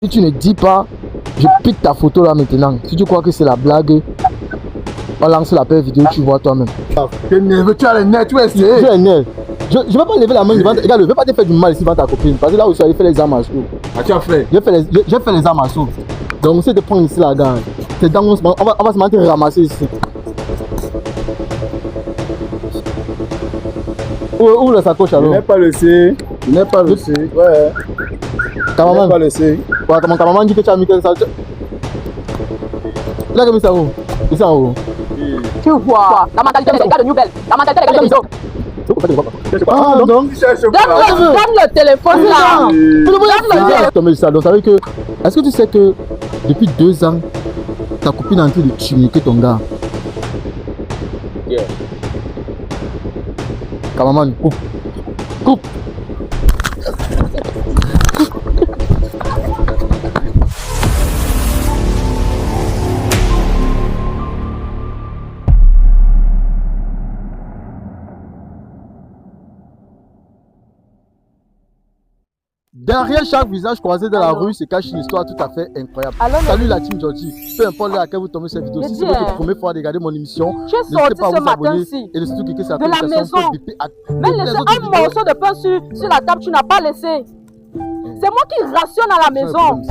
Si tu ne dis pas, je pique ta photo là maintenant. Si tu crois que c'est la blague, on lance la paire vidéo, tu vois toi-même. T'es nerveux, tu as les nerfs, tu vas essayer. Tu es nerveux. Je ne vais pas lever la main devant. Regarde, je ne vais pas te faire du mal ici devant ta copine. Parce que là où je suis allé faire les armes à chaud. Ah, tu as fait? J'ai fait les armes à chaud. Donc, c'est de prendre ici la gare. C'est dans on va se mettre ramasser ici. Où le sacoche alors? Je n'ai pas laissé. Je n'ai pas laissé. Ouais. Ta maman? Je n'ai pas laissé. Ouais, ta maman dit que tu as mis que ça. Là, comme ça, où? Ici en haut. Tu vois, la mentalité des gars de Nouvelle, la mentalité des gars de Miso. Ah, donc. Donne le téléphone là. Donc, ça veut que. Est-ce que tu sais que depuis 2 ans, ta copine est en train de tuniquer ton gars? Yeah. Cameraman, coupe. Coupe. Derrière chaque visage croisé de la rue se cache une histoire tout à fait incroyable. Salut la team Georgie. Peu importe à laquelle vous tombez cette vidéo, si c'est votre première fois de regarder mon émission, n'hésitez pas à vous abonner et de surtout cliquer sur la notification pour biper à même laisser un morceau de pain sur la table, tu n'as pas laissé. C'est moi qui rationne à la maison.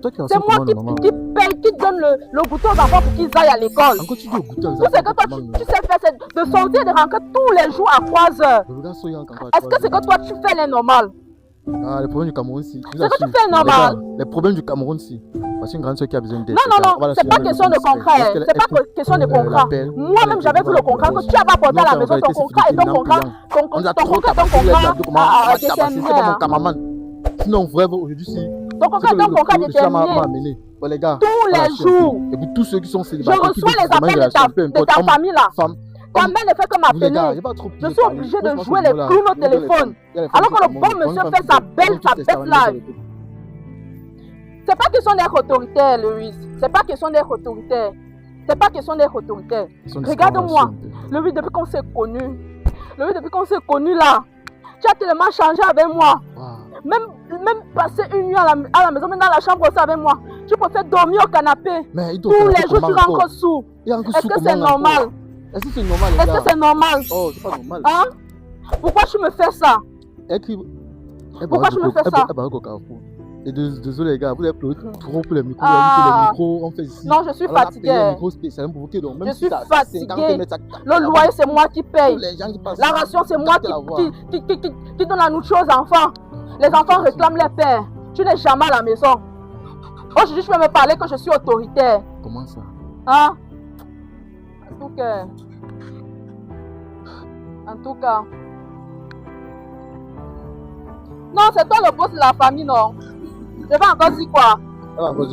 C'est moi qui paye, qui donne le goûter aux enfants pour qu'ils aillent à l'école. Encore tu dis au goûter aux enfants. Tout ce que toi tu sais faire, c'est de sortir et de rentrer tous les jours à 3h. Est-ce que c'est que toi tu fais les normales? Ah, les problèmes du Cameroun, si. C'est que tu fais normal. Les problèmes du Cameroun, si. Parce qu'une grande soeur qui a besoin d'aide. Non, c'est pas question de concret. C'est pas question de concret. Moi-même, j'avais vu le concret que tu avais apporté à la maison, ton concret et ton concret. Ton concret et ton concret. C'est pas mon cameraman. Sinon, vraiment, aujourd'hui, si. Ton concret et ton concret déterminé. Les gars. Tous les jours. Et pour tous ceux qui sont célibataires. Je reçois les appels de ta famille là. Ta mère ne fait que m'appeler. Je suis obligé de jouer les clowns au téléphone. Alors que le bon monsieur fait sa belle live. C'est pas question d'être autoritaire, Louis. C'est pas question d'être autoritaire. C'est pas question d'être autoritaire. Regarde-moi. Louis, depuis qu'on s'est connus là, tu as tellement changé avec moi. Même passer une nuit à la maison, même dans la chambre aussi avec moi. Tu préfères dormir au canapé. Tous les jours, tu rentres sous. Est-ce que c'est normal? Est-ce que c'est normal? Est-ce que c'est normal? Oh, c'est pas normal. Hein? Pourquoi tu me fais ça? Pourquoi tu me fais ça? Et désolé les gars, vous avez pleuré trop pour les micros. Les micros, on fait ici. Non, je suis fatigué. Je suis fatigué. Le loyer, c'est moi qui paye. La ration, c'est moi qui donne la nourriture aux enfants. Les enfants réclament les pères. Tu n'es jamais à la maison. Aujourd'hui, je peux me parler que je suis autoritaire. Comment ça? Hein? En tout cas. Non, c'est toi le boss de la famille, non? Je vais encore dire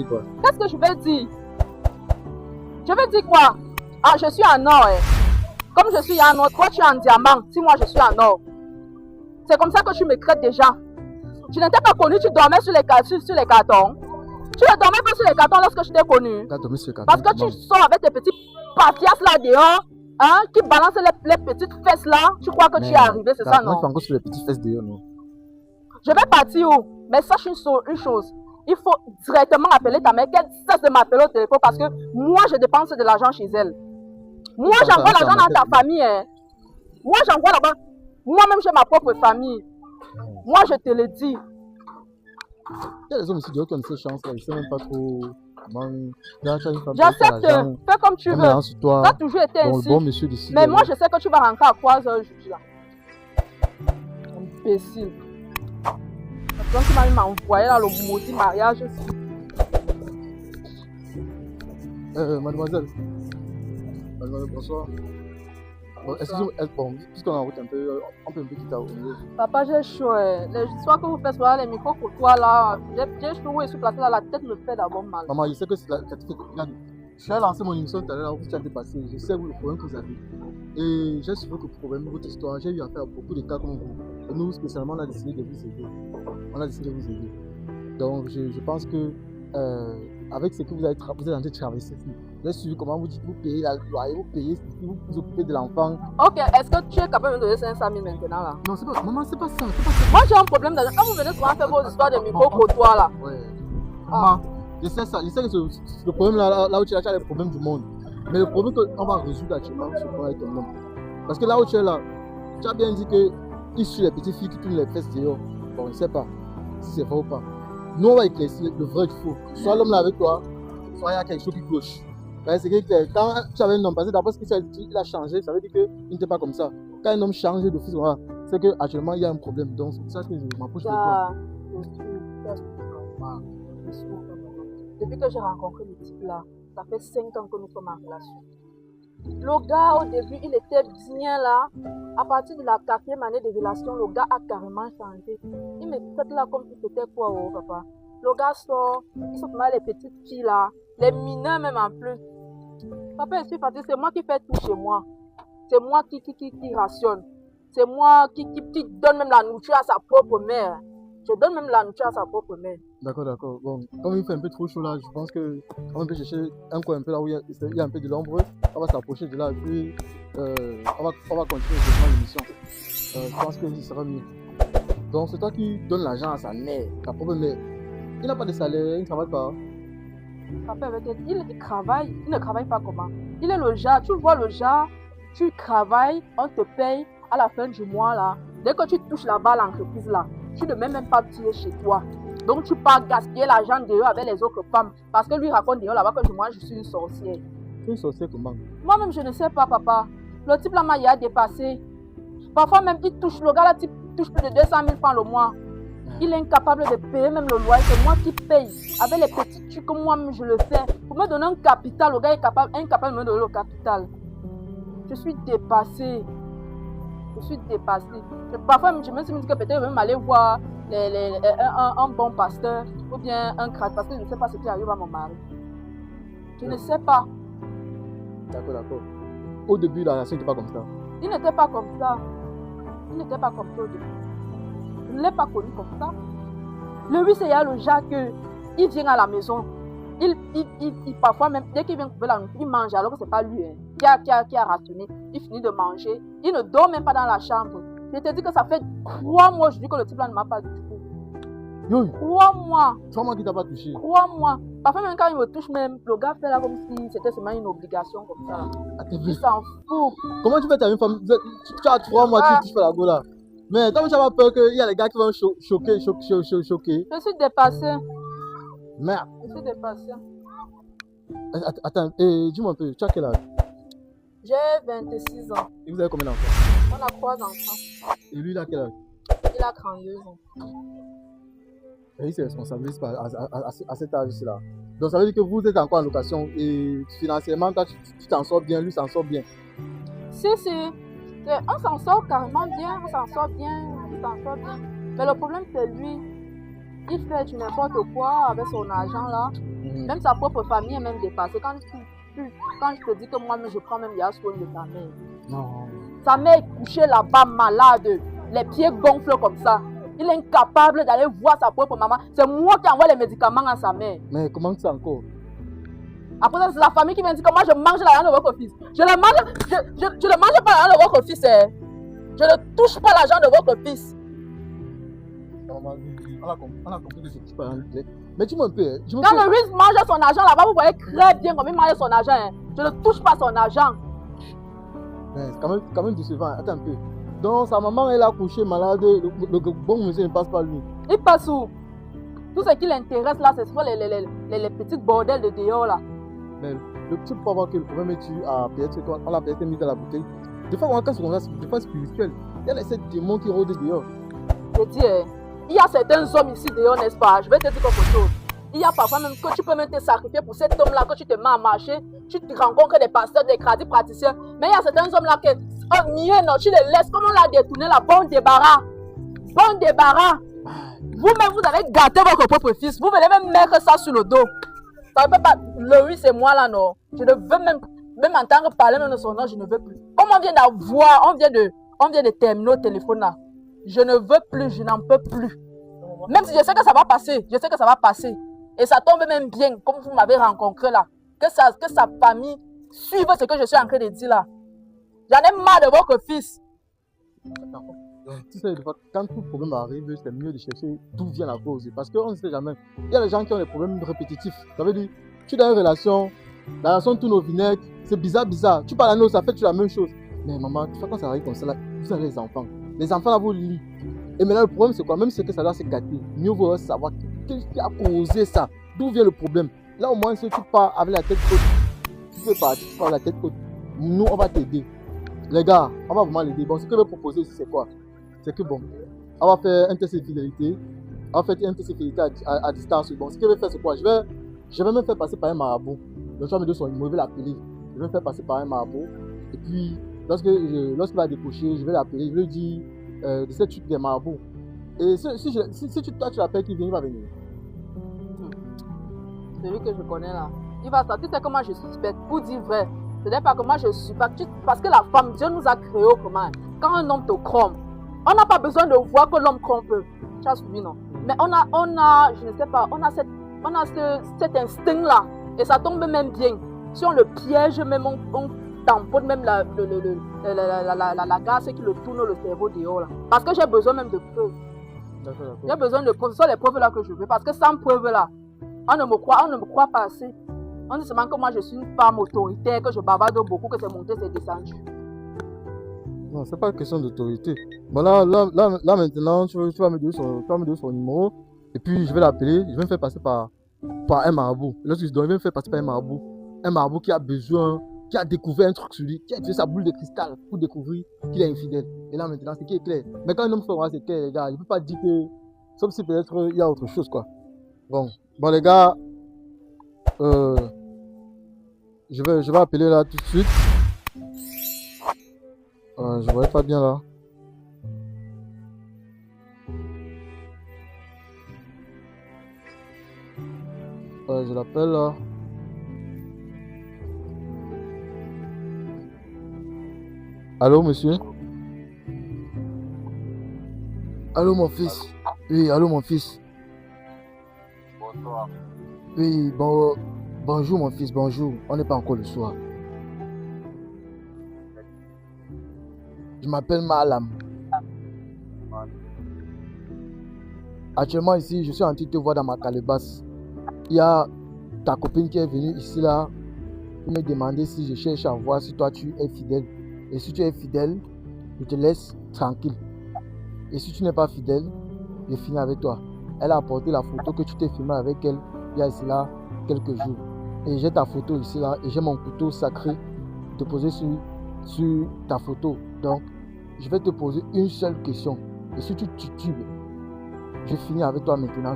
quoi? Qu'est-ce que je vais dire? Je vais dire quoi? Ah, je suis en or. Comme je suis en or, toi tu es en diamant. Si moi je suis en or. C'est comme ça que tu me crées déjà. Tu n'étais pas connu, tu dormais sur les cartons. Tu ne dormais pas sur les cartons lorsque je t'ai connu. Parce que tu sors avec tes petits papias là dehors, hein, qui balancent les petites fesses là. Tu crois que tu es arrivé, c'est ça, non? Moi, je encore sur les petites fesses dehors, non? Je vais partir où? Mais sache une chose. Il faut directement appeler ta mère, qu'elle cesse de m'appeler au téléphone parce que moi, je dépense de l'argent chez elle. Moi, j'envoie l'argent dans ta famille. Hein. Moi, j'envoie là-bas. Moi-même, j'ai ma propre famille. Moi, je te le dis. Il y a des hommes ici qui ont cette chance-là, ils ne savent même pas trop comment. J'accepte, fais comme tu veux. Ça a toujours été ainsi. Mais moi, je sais que tu vas rentrer à 3h aujourd'hui. Imbécile. Donc, tu vas m'envoyer dans le maudit mariage aussi. Mademoiselle, bonsoir. Bon, puisqu'on est en route un peu, on peut un peu quitter au milieu. Papa, j'ai chaud. Les histoires que vous faites sur les micros pour toi là, j'ai chaud où je suis placé là, la tête me fait d'abord mal. Maman, je sais que c'est la tête. Regarde, je vais lancer mon émission tout à l'heure, vous êtes dépassé. Je sais le problème que vous avez. Et j'ai suivi le problème de votre histoire. J'ai eu affaire à beaucoup de cas comme vous. Et nous, spécialement, on a décidé de vous aider. Donc, je pense que avec ce que vous êtes en train de traverser, vous avez suivi comment vous payez la loyer, vous occupez de l'enfant. Ok, est-ce que tu es capable de me donner 500 000 maintenant là? Non, maman, c'est pas ça. Moi j'ai un problème d'argent. Quand vous venez souvent faire vos histoires de micro pour toi là. Ouais. Maman, je sais ça, je sais que le problème là où tu es là, tu as les problèmes du monde. Mais le problème qu'on va résoudre actuellement, c'est qu'on avec ton homme. Parce que là où tu es là, tu as bien dit qu'il suit les petites filles qui tournent les fesses dehors. Bon, je ne sais pas si c'est vrai ou pas. Nous, on va éclaircir le vrai du faux. Soit l'homme là avec toi, soit il y a quelque chose qui cloche. C'est que quand tu avais un homme, parce que d'après ce qu'il a changé, ça veut dire qu'il n'était pas comme ça. Quand un homme change d'office, voilà, c'est qu'actuellement il y a un problème. Donc c'est pour ça que je m'approche de toi. Depuis que j'ai rencontré le type là, ça fait 5 ans que nous sommes en relation. Le gars au début il était bien là. À partir de la 4e année de relation, le gars a carrément changé. Il me traite là comme si c'était quoi, oh papa. Le gars sort, il sort mal les petites filles là, les mineurs même en plus. Papa, je suis fatiguée, c'est moi qui fais tout chez moi. C'est moi qui rationne. C'est moi qui donne même la nourriture à sa propre mère. Je donne même la nourriture à sa propre mère. D'accord. Bon, comme il fait un peu trop chaud là, je pense qu'on peut chercher un coin un peu là où il y a un peu de l'ombre. On va s'approcher de là et puis on va continuer l'émission. Je pense que ce sera mieux. Donc c'est toi qui donne l'argent à sa mère, ta propre mère. Il n'a pas de salaire, il ne travaille pas. Papa, il travaille, il ne travaille pas comment? Il est le genre, tu vois le genre, tu travailles, on te paye à la fin du mois là. Dès que tu touches là-bas l'entreprise là, tu ne mets même pas tirer chez toi. Donc tu pars gaspiller l'argent dehors avec les autres femmes. Parce que lui raconte dehors là-bas que moi je suis une sorcière. Tu es une sorcière comment? Moi-même je ne sais pas papa. Le type là il a dépassé. Parfois même il touche, le gars là touche plus de 200 000 francs le mois. Il est incapable de payer même le loyer, c'est moi qui paye. Avec les petits trucs que moi-même je le fais. Pour me donner un capital, le gars est incapable de me donner le capital. Je suis dépassée. Parfois je me suis dit que peut-être je vais même aller voir un bon pasteur ou bien un crâne parce que je ne sais pas ce qui arrive à mon mari. Je ne sais pas. D'accord. Au début, la relation n'était pas comme ça. Il n'était pas comme ça au début. Je ne l'ai pas connu comme ça. Lui, c'est le genre que il vient à la maison. Il parfois même, dès qu'il vient couper la nourriture, il mange alors que ce n'est pas lui qui a rationné. Il finit de manger. Il ne dort même pas dans la chambre. Je te dis que ça fait 3 mois aujourd'hui que le type là ne m'a pas touché. 3 mois. 3 mois qu'il t'a pas touché. 3 mois. Parfois même quand il me touche même, le gars fait là comme si c'était seulement une obligation comme ça. Il s'en fout. Comment tu fais ta même femme? Tu as 3 mois, tu touches pas la go là. Mais toi, tu n'as pas peur qu'il y a les gars qui vont choquer. Je suis dépassée. Merde. Je suis dépassée. Attends, dis-moi un peu, tu as quel âge? J'ai 26 ans. Et vous avez combien d'enfants? On a 3 enfants. Et lui, il a quel âge? Il a 32 ans. Et il se responsabilise à cet âge-ci là. Donc ça veut dire que vous êtes encore en location et financièrement, toi, tu t'en sors bien, lui s'en sort bien. Si. On s'en sort carrément bien, Mais le problème c'est lui, il fait du n'importe quoi avec son argent là. Même sa propre famille est même dépassée. Quand je te dis que moi-même je prends même les soins de sa mère. Non. Sa mère est couchée là-bas malade, les pieds gonflent comme ça. Il est incapable d'aller voir sa propre maman. C'est moi qui envoie les médicaments à sa mère. Mais comment ça encore? Après ça, c'est la famille qui vient dire que moi je mange l'argent de votre fils. Je ne mange pas l'argent de votre fils. Je ne touche pas l'argent de votre fils. On a compris que c'est petit parent. Mais dis-moi un peu. Quand le riz mange son argent là-bas, vous voyez très bien comment il mange son argent. Je ne touche pas son argent. C'est quand même décevant. Attends un peu. Donc sa maman elle a couché malade. Le bon monsieur ne passe pas lui. Il passe où? Tout ce qui l'intéresse là, c'est soit les petites bordels de dehors là. Mais le petit peut avoir que le problème est tu à peut-être on l'a peut-être mis dans la bouteille. Des fois, quand c'est comme ça, c'est des fois spirituel. Il y a ces démons qui rôdent dehors. Je dis, il y a certains hommes ici dehors, n'est-ce pas? Je vais te dire quelque chose. Il y a parfois même que tu peux même te sacrifier pour cet homme-là, que tu te mets à marcher, tu te rencontres des pasteurs, des crédits praticiens. Mais il y a certains hommes-là que, tu les laisses, comme on l'a détourné là, bon débarras. Vous-même, vous avez gâté votre propre fils. Vous venez même mettre ça sur le dos. Ça ne peut pas. Louis, c'est moi là, non. Je ne veux même entendre parler même de son nom, je ne veux plus. Comme on vient d'avoir, on vient de terminer au téléphone là. Je ne veux plus, je n'en peux plus. Même si je sais que ça va passer. Et ça tombe même bien, comme vous m'avez rencontré là. Que sa famille suive ce que je suis en train de dire là. J'en ai marre de votre fils. Tu sais, quand tout problème arrive, c'est mieux de chercher d'où vient la cause. Parce qu'on ne sait jamais. Il y a des gens qui ont des problèmes répétitifs. Ça veut dire, tu es dans une relation, la relation tourne au vinaigre, c'est bizarre. Tu parles à nous, ça fait la même chose. Mais maman, tu vois, quand ça arrive comme ça, là, vous avez les enfants. Les enfants là, vous lient. Et maintenant, le problème, c'est quoi? Même si ça doit se gâter, mieux vaut savoir qu'est-ce qui a causé ça. D'où vient le problème? Là, au moins, si tu pars avec la tête haute, tu peux partir, tu pars avec la tête haute. Nous, on va t'aider. Les gars, on va vraiment l'aider. Bon, ce que je vais proposer ici, c'est quoi? C'est que bon, on va faire un test de fidélité. On va faire un test de fidélité à distance. Bon, ce que je vais faire, c'est quoi? Je vais me faire passer par un marabout. Donc, je vais me donner son numéro, je vais l'appeler. Je vais me faire passer par un marabout. Et puis, lorsqu'il va décrocher, je vais l'appeler. Je vais lui dire de cette truc des marabouts. Et si toi tu l'appelles, qui vient, il va venir. Celui que je connais là, il va sortir. Tu sais comment je suspecte, pour dire vrai. Ce n'est pas comment je suspecte. Parce que la femme, Dieu nous a créé comment? Quand un homme te trompe, on n'a pas besoin de voir que l'homme trompe. Tu as suivi, non? Mais on a, je ne sais pas, on a cet instinct-là. Et ça tombe même bien. Si on le piège, même on tamponne même la gaz qui le tourne le cerveau dehors là. Parce que j'ai besoin même de preuves. J'ai besoin de preuves. Ce sont les preuves là que je veux. Parce que sans preuves là, on ne me croit pas assez. On dit seulement que moi je suis une femme autoritaire, que je bavarde beaucoup, que c'est monté, c'est descendu. Non, c'est pas une question d'autorité. Bon, là maintenant, tu vas me donner son numéro. Et puis, je vais l'appeler. Je vais me faire passer par un marabout. Lorsque je dois me faire passer par un marabout. Un marabout qui a besoin, qui a découvert un truc sur lui, qui a utilisé sa boule de cristal pour découvrir qu'il est infidèle. Et là, maintenant, c'est qui est clair. Mais quand un homme fait voir, c'est clair, les gars. Il ne peut pas dire que. Sauf si peut-être il y a autre chose, quoi. Bon, les gars. Je vais appeler là tout de suite. Je voyais pas bien là. Je l'appelle là. Allô, monsieur? Allô, mon fils? Oui, allô, mon fils? Bonsoir. Oui, bonjour, mon fils, bonjour. On n'est pas encore le soir. Je m'appelle Malam. Actuellement ici, je suis en train de te voir dans ma calebasse. Il y a ta copine qui est venue ici là pour me demander si je cherche à voir si toi tu es fidèle. Et si tu es fidèle, je te laisse tranquille. Et si tu n'es pas fidèle, je finis avec toi. Elle a apporté la photo que tu t'es filmé avec elle il y a ici là quelques jours. Et j'ai ta photo ici là et j'ai mon couteau sacré te poser sur ta photo. Donc, je vais te poser une seule question. Et si tu titubes, je finis avec toi maintenant.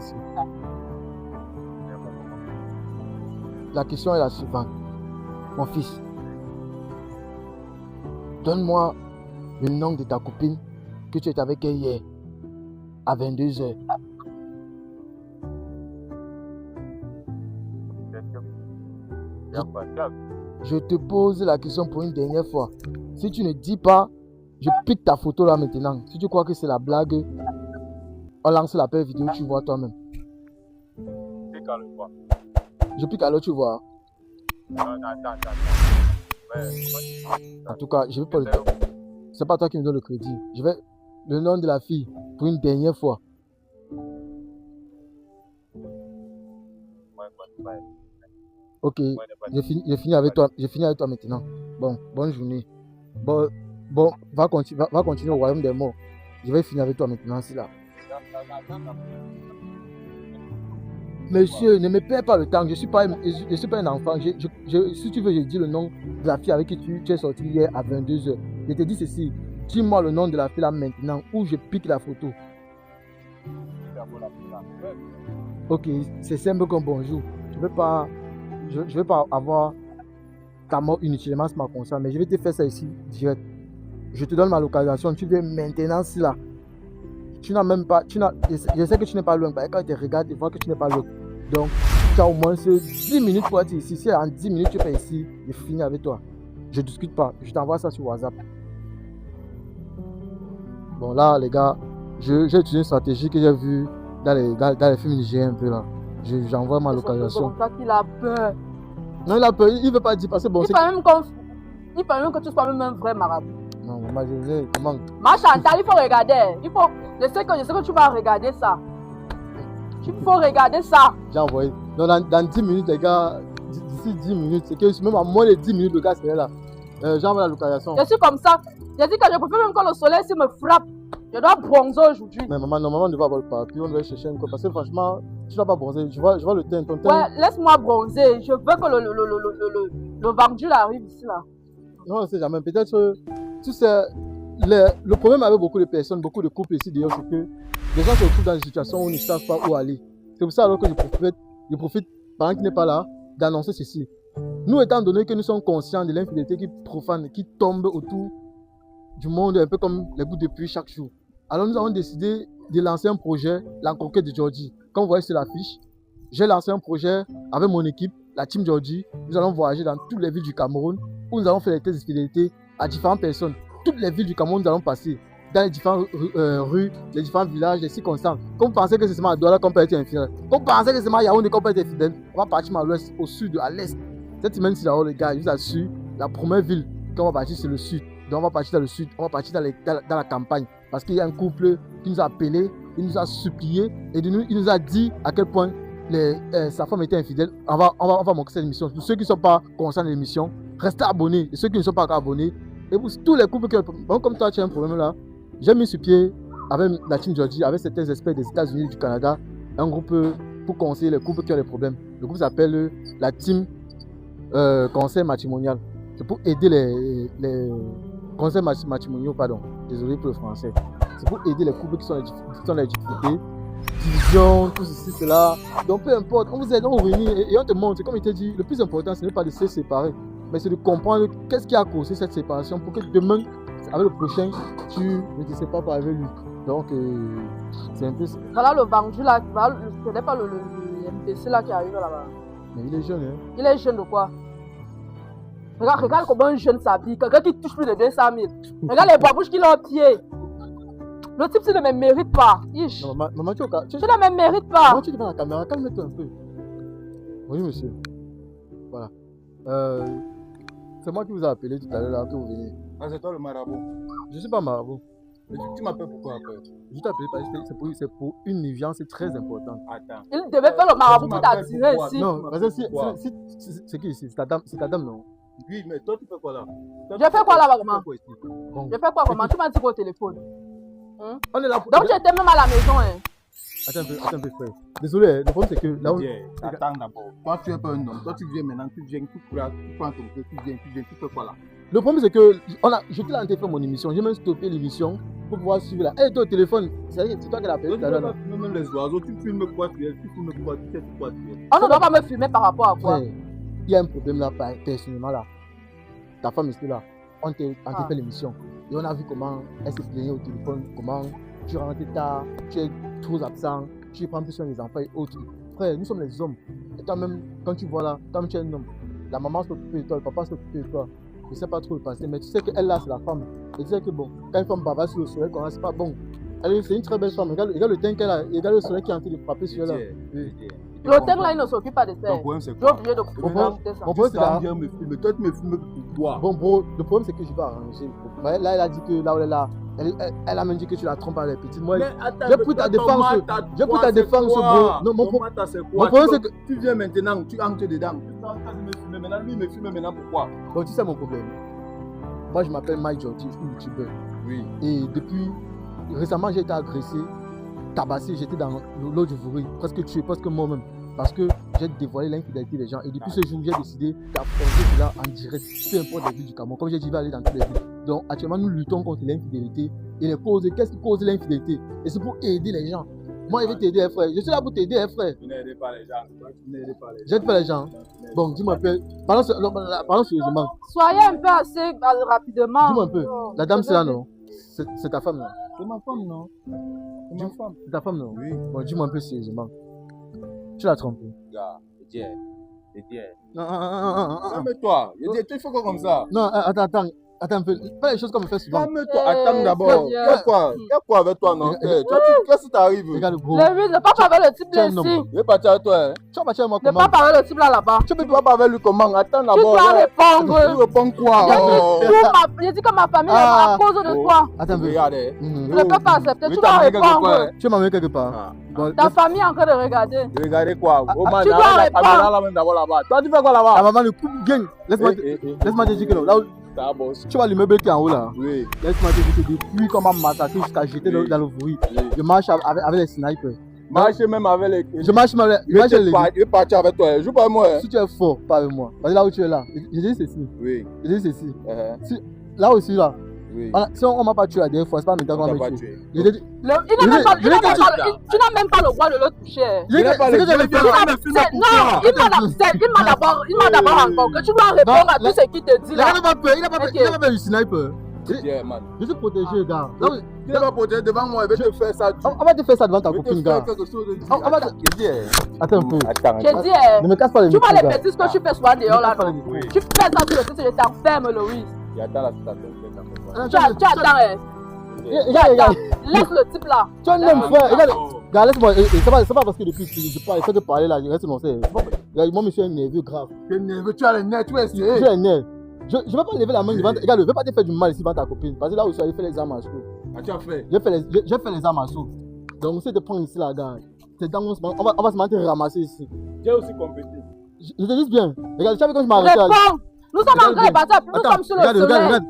La question est la suivante. Mon fils, donne-moi le nom de ta copine que tu étais avec elle hier à 22h. Je te pose la question pour une dernière fois. Si tu ne dis pas, je pique ta photo là maintenant. Si tu crois que c'est la blague, on lance l'appel vidéo, tu vois toi-même. Je pique alors tu vois. En tout cas, je vais pas le dire. C'est pas toi qui me donne le crédit. Je vais le nom de la fille pour une dernière fois. Ok, j'ai fini avec toi. J'ai fini avec toi maintenant. Bon, bonne journée. Bon, va continuer au royaume des morts. Je vais finir avec toi maintenant, c'est là. Monsieur, ne me perds pas le temps. Je ne suis pas un enfant. Si tu veux, je dis le nom de la fille avec qui tu es sorti hier à 22h. Je te dis ceci. Dis-moi le nom de la fille là maintenant ou je pique la photo. Ok, c'est simple comme bonjour. Je ne vais pas avoir ta mort inutilement sur ma conscience, mais je vais te faire ça ici direct. Je te donne ma localisation. Tu viens maintenant ici là. Tu n'as même pas. Je sais que tu n'es pas loin. Quand tu te regardes, tu vois que tu n'es pas loin. Donc, tu as au moins 10 minutes pour être ici. Si en 10 minutes tu es ici, je finis avec toi. Je ne discute pas. Je t'envoie ça sur WhatsApp. Bon, là, les gars, j'ai utilisé une stratégie que j'ai vue dans les films nigériens un peu là. J'envoie ma localisation. C'est ça qu'il a peur. Non, il a peur. Il ne veut pas dire parce que bon. Il paraît même que tu sois même un vrai marabout. Non, maman, comment? Ma Chantal, il faut regarder. Je sais que tu vas regarder ça. Il faut regarder ça. J'ai envoyé. Non, dans 10 minutes, les gars, d'ici 10 minutes, c'est que même à moins de 10 minutes, le gars serait là. J'envoie la localisation. Je suis comme ça. J'ai dit que je préfère même quand le soleil me frappe. Je dois bronzer aujourd'hui. Mais maman, normalement, on devrait avoir le papier, on devrait chercher un quoi. Parce que franchement, tu ne vas pas bronzer. Je vois le teint, ton teint. Ouais, laisse-moi bronzer. Je veux que le vendu arrive ici là. Non, on ne sait jamais. Peut-être, tu sais, le problème avec beaucoup de personnes, beaucoup de couples ici d'ailleurs, c'est que les gens se retrouvent dans des situations où ils ne savent pas où aller. C'est pour ça alors que je profite pendant qu'il n'est pas là, d'annoncer ceci. Nous, étant donné que nous sommes conscients de l'infidélité qui profane, qui tombe autour du monde, un peu comme les bouts de pluie chaque jour. Alors nous avons décidé de lancer un projet, la conquête de Georgie. Comme vous voyez sur l'affiche, j'ai lancé un projet avec mon équipe, la Team Georgie. Nous allons voyager dans toutes les villes du Cameroun où nous allons faire des tests de fidélité à différentes personnes. Toutes les villes du Cameroun, nous allons passer dans les différentes rues, les différents villages, les circonstances. Comme vous pensez que c'est seulement à Douala qu'on peut être infidèle, comme vous pensez que c'est seulement à Yaoundé qu'on peut être infidèle, on va partir à l'ouest, au sud, à l'est. Cette semaine-ci, là, les gars, je vous assure, la première ville qu'on va partir, c'est le sud. Donc on va partir dans le sud, on va partir dans la campagne. Parce qu'il y a un couple qui nous a appelé, il nous a supplié et il nous a dit à quel point sa femme était infidèle. On va montrer cette émission. Pour ceux qui ne sont pas concernés de l'émission, restez abonnés. Et ceux qui ne sont pas encore abonnés, et pour tous les couples comme toi, tu as un problème là, j'ai mis sur pied avec la Team Georgie, avec certains experts des États-Unis et du Canada, un groupe pour conseiller les couples qui ont des problèmes. Le groupe s'appelle la Team Conseil Matrimonial. C'est pour aider les conseils matrimoniaux, pardon. Désolé pour le français. C'est pour aider les couples qui sont dans les difficultés. Division, tout ceci, cela. Donc peu importe, on vous aide, on vous réunit et on te montre. Comme il te dit, le plus important, ce n'est pas de se séparer, mais c'est de comprendre qu'est-ce qui a causé cette séparation pour que demain, avec le prochain, tu ne te sépares pas avec lui. Donc, c'est un peu ça. Voilà le vendu là, ce n'est pas le MPC là qui arrive là-bas. Mais il est jeune, hein. Il est jeune de quoi? Regarde comment un jeune s'habille, quelqu'un qui touche plus de 200 000. Regarde les babouches qu'il a au pied. Le type, ne me mérite pas. Non, maman, tu ne me mérite pas. Maman, tu es devant la caméra, calme-toi un peu. Oui, monsieur. Voilà. C'est moi qui vous ai appelé tout à l'heure là, que vous venez. Ah, c'est toi le marabout. Je ne suis pas marabout. Mais tu m'appelles pourquoi après? Je t'ai appelé parce que c'est pour une urgence très importante. Attends. Il devait faire le marabout pour t'attirer ici. Non, parce que c'est qui ici? C'est ta dame, non? Oui, mais toi, tu fais quoi là? Je fais quoi là, maman? Je fais quoi, maman? Tu m'as dit quoi au téléphone? On est là pour... Donc, tu étais même à la maison, hein? Attends un peu, frère. Désolé, le problème c'est que là où... Attends d'abord. Toi, tu es pas un homme. Toi, tu viens maintenant, tu prends ton peu, tu viens, tu fais quoi là? Le problème c'est que je t'ai lancé faire mon émission. J'ai même stoppé l'émission pour pouvoir suivre là. Hey, toi, au téléphone, c'est toi qui l'as appelé tout à l'heure. Même les oiseaux, tu filmes quoi tu es, tu filmes quoi tu sais quoi tu es. On ne doit pas me filmer par rapport à quoi? Il y a un problème là, personnellement là. Ta femme est là. On t'a fait l'émission. Et on a vu comment elle se plaignait au téléphone, comment tu rentres tard, tu es trop absent, tu prends plus soin des enfants et autres. Frère, nous sommes les hommes. Et toi-même, quand tu vois là, toi-même tu es un homme. La maman s'occupe de toi, le papa s'occupe de toi. Je ne sais pas trop le penser, mais tu sais qu'elle là, c'est la femme. Et tu sais que bon, quand une femme bava sur le soleil, c'est pas bon. C'est une très belle femme. Regarde le teint qu'elle a, regarde le soleil qui est en train de frapper sur elle là. L'hôtel là, il ne s'occupe pas de ça. Ton problème, c'est quoi? J'ai oublié de profiter ça. Mon problème, c'est là. Toi, tu me filmes pour toi. Bon, bro, le problème, c'est que je vais arranger. Là, elle a dit que là où elle est là, elle a même dit que tu la trompes à les petites. Moi, j'ai pris ta défense. J'ai pris ta défense, bro. Non, mon problème, c'est que. Tu viens maintenant, tu entres dedans. Tu entres de me filmer maintenant. Lui, il me filme maintenant, pourquoi? Bon, tu sais mon problème. Moi, je m'appelle Mike Georgie, youtubeur. Oui. Et depuis récemment, j'ai été agressé, tabassé, j'étais dans l'eau du Vouri, presque tué, presque moi-même. Parce que j'ai dévoilé l'infidélité des gens. Et depuis ce jour, j'ai décidé d'affronter cela en direct, peu importe les villes du Cameroun. Comme j'ai dit, je vais aller dans toutes les villes. Donc, actuellement, nous luttons contre l'infidélité. Et les causes, qu'est-ce qui cause l'infidélité? Et c'est pour aider les gens. Moi, je vais t'aider, frère. Je suis là pour t'aider, frère. Tu n'aidez pas les gens. Tu n'aidez pas les gens. J'aide pas les gens. Bon, dis-moi un peu. Parlons sérieusement. Soyez un peu assez rapidement. Dis-moi un peu. La dame, c'est là, non? C'est ta femme, non? C'est ma femme, non? C'est ma femme. C'est ta femme, non? Oui. Bon, dis-moi un peu sérieusement. Tu l'as trompé. Gars, c'est Non, mais toi, tu fais quoi comme ça? Non, attends. Attends un peu, pas les choses comme on fait souvent. Calme-toi, attends d'abord. Il y a quoi avec toi, non? Qu'est-ce qui t'arrive? Regarde le gros. Ne pas parler avec le type là ici. Je vais partir avec toi. Tu vas partir avec moi Ne comment? pas parler avec le type là-bas. Tu peux pas parler avec lui comment? Attends Tu d'abord. dois répondre. Tu réponds quoi? J'ai dit que ma famille est à cause de toi. Attends un peu. Regarde. Je ne peux pas accepter. Tu dois répondre. Tu m'as mis quelque part. Ta famille est en train de regarder. Regardez quoi? Tu dois répondre. Là-bas. Toi, tu fais quoi là-bas? La maman le coupe gang. Laisse-moi te dire que là où tu vois l'immeuble qui est en haut là. Oui. Laisse-moi te dire que depuis qu'on m'a massacré jusqu'à jeter dans le bruit, je marche avec les snipers. Marche même avec les. Je marche avec les. Je vais partir avec toi. Joue pas avec moi. Si tu es fort, pas avec moi. Parce que là où tu es là, je dis ceci. Oui. Je dis ceci. Là aussi là. Oui. Si on m'a pas tué la dernière fois, c'est pas maintenant qu'on m'a tué. Tu n'as même pas le droit de le toucher. C'est que j'avais fait. Non, il m'a d'abord encore que tu dois répondre à tout ce qu'il te dit là. Il n'a pas peur, il n'a pas peur du sniper. Je suis protégé, gars. Tu n'es pas protégé devant moi, je vais te faire ça. On va te faire ça devant ta copine, gars. Attends un peu. Je dis, ne me casse pas les tu vois les bêtises que tu fais souvent dehors là. Tu fais ça sur le site, je t'enferme, Loïs. Tu attends, laisse le type là. Tu as un frère. Regarde, laisse-moi. C'est pas parce que depuis je parle, il faut te parler là, je reste non, c'est. Moi, monsieur est nerveux grave. Tu es nerveux, tu as les nerfs, tu es essayé. Tu es nerveux. Je vais pas lever la main devant. Regarde, je vais pas te faire du mal ici devant ta copine. Parce que là où je suis allé faire les armes à chaud. Ah, tu as fait? J'ai fait les armes à chaud. Donc, si tu prends ici là, gars, on va se mettre ramasser ici. J'ai aussi compété. Je te dis bien. Regarde, tu savais quand je m'arrêtais là. Réponds! Nous sommes en train de battre, nous sommes sur le soleil.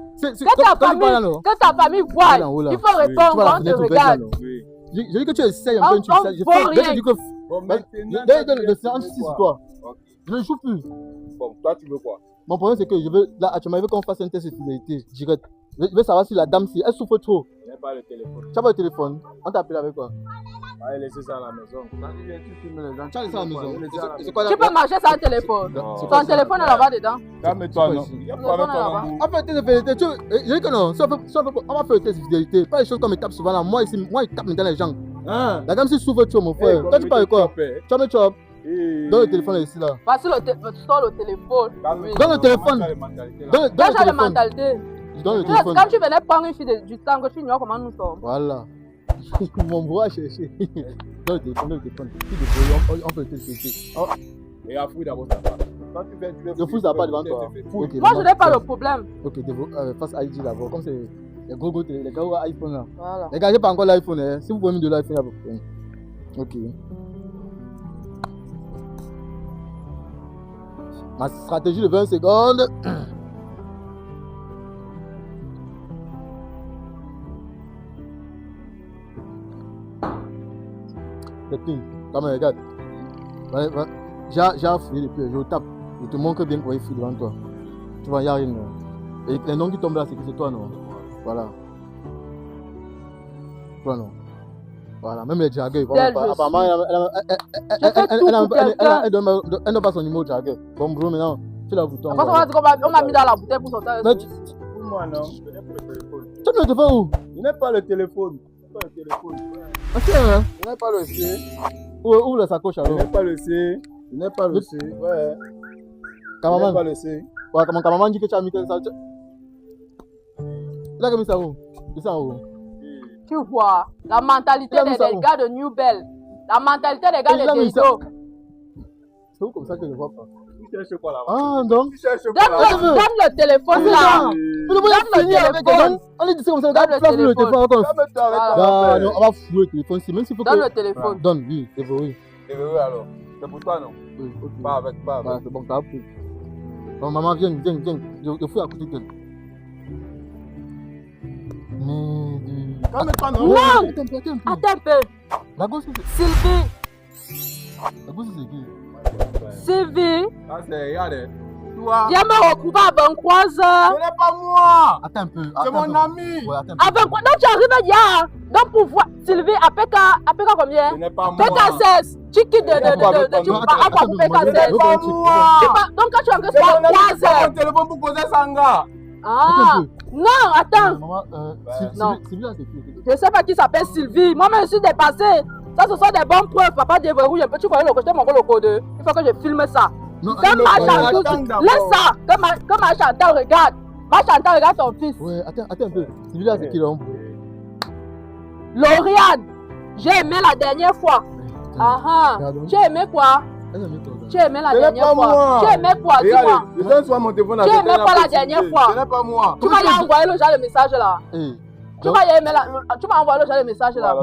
Que ta famille voit, il faut répondre, on te regarde. Je dis que tu essayes un peu, tu essayes. Je dis que. Donne le sur toi. Je ne joue plus. Bon, toi, tu veux quoi? Mon problème, c'est que je veux. Là, actuellement, il veut qu'on fasse un test de fidélité direct. Je veux savoir si la dame, si elle souffre trop. Je n'ai pas le téléphone. Tu n'as pas le téléphone? On t'a appelé avec quoi? Allez, laissez ça à la maison. Tu as laissé à la maison. Tu peux marcher sans téléphone. Ton téléphone est là-bas dedans. Calme-toi, non. Il y a pas avec toi. On fait le test de fidélité. Je dis que non. On va faire le test de fidélité. Pas les choses comme il tape souvent là. Moi, ici, il tape dans les gens. La dame, si souffre trop, mon frère. Toi, tu parles quoi? Tu as mis chop. Donne le téléphone ici là. Sors le téléphone. Donne le téléphone. Donne la mentalité. Donne le téléphone. Quand tu venais prendre une fille du temps, que tu ignores comment nous sommes. Voilà. Mon bras chercher. Donne le téléphone. On peut le tester. Et à fouiller d'abord ça part. Quand tu viens, je fouille ça part devant toi. Moi, je n'ai pas le problème. Ok, face ID d'abord. Comme c'est les gros iPhone là. Voilà. Les gars, j'ai pas encore l'iPhone. Si vous pouvez me donner l'iPhone, il y a pas de problème. Ok. Ma stratégie de 20 secondes. C'est tout. Comme regarde. J'ai fouillé depuis. Je tape. Je te montre bien quoi il fouille devant toi. Tu vois, il n'y a rien. Et les noms qui tombent là, c'est que c'est toi, non? Voilà. Toi, non? Voilà, même les jaggers. Apparemment, elle donne pas son numéro de jagger. Bon, bro, maintenant, tu l'as bouton. Après, on m'a mis dans la bouteille pour sortir. Pour moi, non. Je n'ai pas le téléphone. Tu as mis le téléphone où? Je n'ai pas le téléphone. Ok, hein? Je n'ai pas le C. Où la sacoche alors? Je n'ai pas le C. Je n'ai pas le C. Ouais. Cameraman. Je n'ai pas le C. Ouais, comme cameraman dit que tu as mis que ça. Là, comme ça où? C'est ça où? Tu vois, la mentalité des gars de New Bell, la mentalité des gars de Dezo. C'est où comme ça que je vois pas? Tu cherches quoi là-bas? Ah, donc? Tu cherches quoi là-bas? Donne le téléphone là. Donne le téléphone. On est dit comme ça, regarde, tu vas le téléphone. Non, on va fouiller le téléphone. Même s'il faut que. Donne le téléphone. Donne, oui, c'est vrai. C'est vrai alors. C'est pour toi, non? Oui, ok. Pas avec. C'est bon, t'as appris. Bon, maman, viens. Je fouille à côté d'elle. Calme-toi, non? Non! Attends un peu. La gosse, c'est Sylvie. La gosse, c'est qui? Sylvie. Ah, c'est, regarde. Toi. Viens me retrouver à 23h. Ce n'est pas moi. Attends un peu. C'est mon ami. Ouais, attends un peu. À 23h. Donc tu arrives hier. Donc pour voir Sylvie, APK combien? Ce n'est pas moi. PK16. Tu quittes de. Tu vas à quoi pour PK16? Donc quand tu arrives à 23h. C'est mon téléphone pour causer Sanga. Ah. Non, attends. Non. Sylvie, là, c'est qui? Je ne sais pas qui s'appelle Sylvie. Moi-même, je suis dépassée. Ça, ce sont des bonnes preuves. Papa déverrouille un peu. Tu connais le côté, mon code. Il faut que je filme ça. Que ma Chantal, laisse ça. Que ma Chantal regarde. Va chanter, regarde ton fils. Ouais, attends un peu. Celui-là, c'est qui l'homme? Lauriane, j'ai aimé la dernière fois. Ah ah. Tu as aimé quoi? Tu as aimé la dernière fois. Tu as aimé quoi? Dis-moi. Je donne soit mon téléphone à Tu as aimé quoi la dernière fois? Ce n'est pas moi. Tu m'as envoyé le genre de message là. Tu m'as envoyé le genre de message là.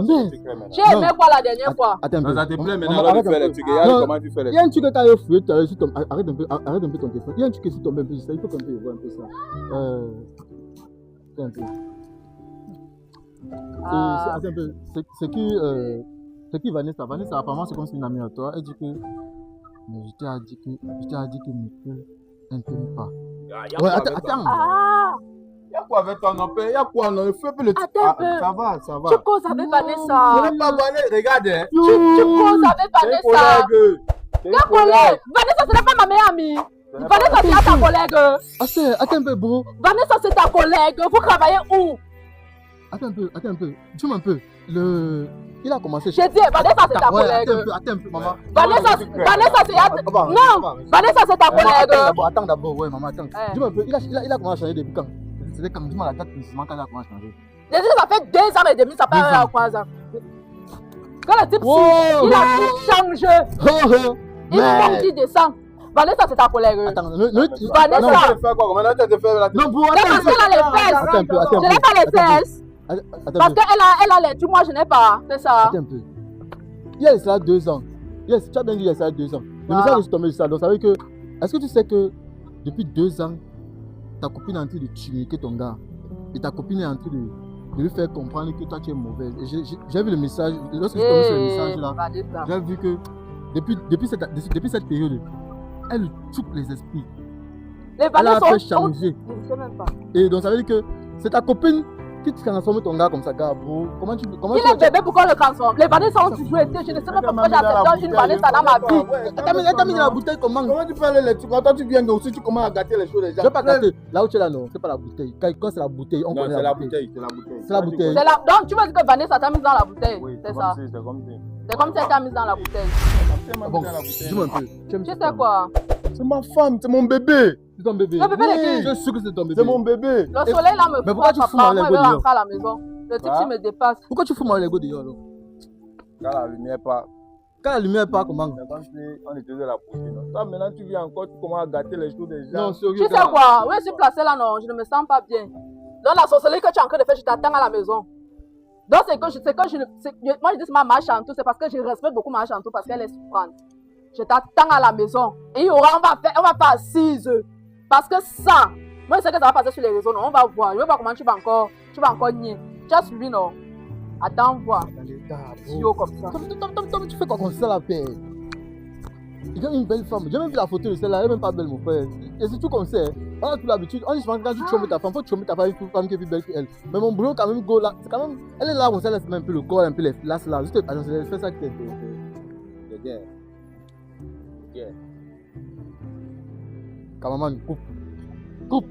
Tu as aimé quoi la dernière fois? Attends un peu. Ça te plaît maintenant, alors tu fais les trucs. Comment tu fais les trucs? Il y a un truc que tu as fouillé tout à l'heure. Arrête un peu ton téléphone. Il y a un truc qui est tombé un peu. Il faut qu'on peut voir un peu ça. Un peu. Attends un peu. C'est qui Vanessa? Vanessa, apparemment, c'est comme si une amie à toi. Elle dit que. Mais je t'ai dit que ne peut intime pas. Ouais, attends. Ah! Il y a quoi avec toi, non? Il y a quoi, non? Il faut un peu le truc. Attends un peu. Ça va, ça va. Tu causes avec Vanessa. Je n'ai pas Vanessa, regarde. Tu causes avec Vanessa. Ta collègue. Vanessa, ce n'est pas ma meilleure amie. Vanessa, c'est ta collègue. Attends un peu, bro. Vanessa, c'est ta collègue. Vous travaillez où? Attends un peu. Dis-moi un peu. Il a commencé. J'ai dit, Vanessa, c'est ta collègue. Attends un peu, maman. Vanessa, c'est non, Vanessa, c'est ta collègue. Attends d'abord, ouais, maman, attends. Dis-moi un peu, il a commencé à changer depuis quand? C'était quand? Dis-moi la date précisément quand il a commencé à changer. J'ai dit, ça fait 2 ans et demi, ça fait 3 ans. Quand le type, il a tout changé. Il faut qu'il descend. Vanessa, c'est ta collègue. Attends, Vanessa. Non, bro, C'est parce qu'elle a les fesses. Je n'ai pas les fesses. Parce qu'elle a les tu, moi je n'ai pas. C'est ça. Attends un peu. Il y a ça 2 ans. Yes, tu as bien dit il y a ça 2 ans. Le message est tombé sur ça. Donc ça veut dire que. Est-ce que tu sais que depuis 2 ans, ta copine est en train de tuer ton gars? Et ta copine est en train de lui faire comprendre que toi tu es mauvaise. J'ai vu le message. Lorsque je suis tombé sur le message là, j'ai vu que depuis cette période, elle touche les esprits. Elle a fait changer. Je ne sais même pas. Et donc ça veut dire que c'est ta copine qui transforme ton gars comme ça, gars, bro. Il est bébé, pourquoi on le transforme? Les Vanessa ont toujours été. Je ne sais même pas pourquoi j'ai accepté une Vanessa dans ma vie. Elle t'a mis dans la bouteille comment? Comment tu peux aller les trucs? Quand tu viens aussi, tu commences à gâter les choses des gens. Je vais pas gâter. Là où tu es là, non, c'est pas la bouteille. Quand c'est la bouteille, on connaît la bouteille. C'est la bouteille. Donc tu vas dire que Vanessa t'a mise dans la bouteille. C'est ça. C'est comme ça. C'est comme si elle t'a mise dans la bouteille. Bon, dis-moi un peu. Tu sais quoi? C'est ma femme, c'est mon bébé. C'est ton bébé. Le bébé de qui? Je suis sûr que c'est ton bébé. C'est mon bébé. Le soleil là me mais pourquoi tu fous moi dans je vais rentrer à la maison. Le type qui me dépasse. Pourquoi tu fous mon Lego dehors alors? Quand la lumière part. Quand la lumière part, comment? On était de la poutine. Toi maintenant tu viens encore, tu commences à gâter les choses des gens. Non, sérieux. Tu sais quoi? Où je suis placé là, non, je ne me sens pas bien. Dans la sorcellerie que tu es en train de faire, je t'attends à la maison. Donc moi je dis c'est ma mère Chantou, c'est parce que je respecte beaucoup ma Chantou parce qu'elle est souffrante. Je t'attends à la maison. Et on va faire assise. Parce que ça, moi je sais que ça va passer sur les réseaux, non, on va voir. Je ne sais pas comment tu vas encore nier. Tu as suivi, non? Attends, voir. Comme ça. Tu fais quoi comme ça la paix? Il y a une belle femme. J'ai même vu la photo de celle-là, elle n'est même pas belle, mon frère. Et c'est tout comme ça. On a toute l'habitude. On dit souvent quand tu trompes ta femme, faut tromper ta femme, une femme qui est plus belle qu'elle. Mais mon boulot, quand même, go là. C'est quand même. Elle est là, on laisse un peu le corps, un peu les places là. Juste, c'est ça qui est. Yeah. Cameraman, coupe.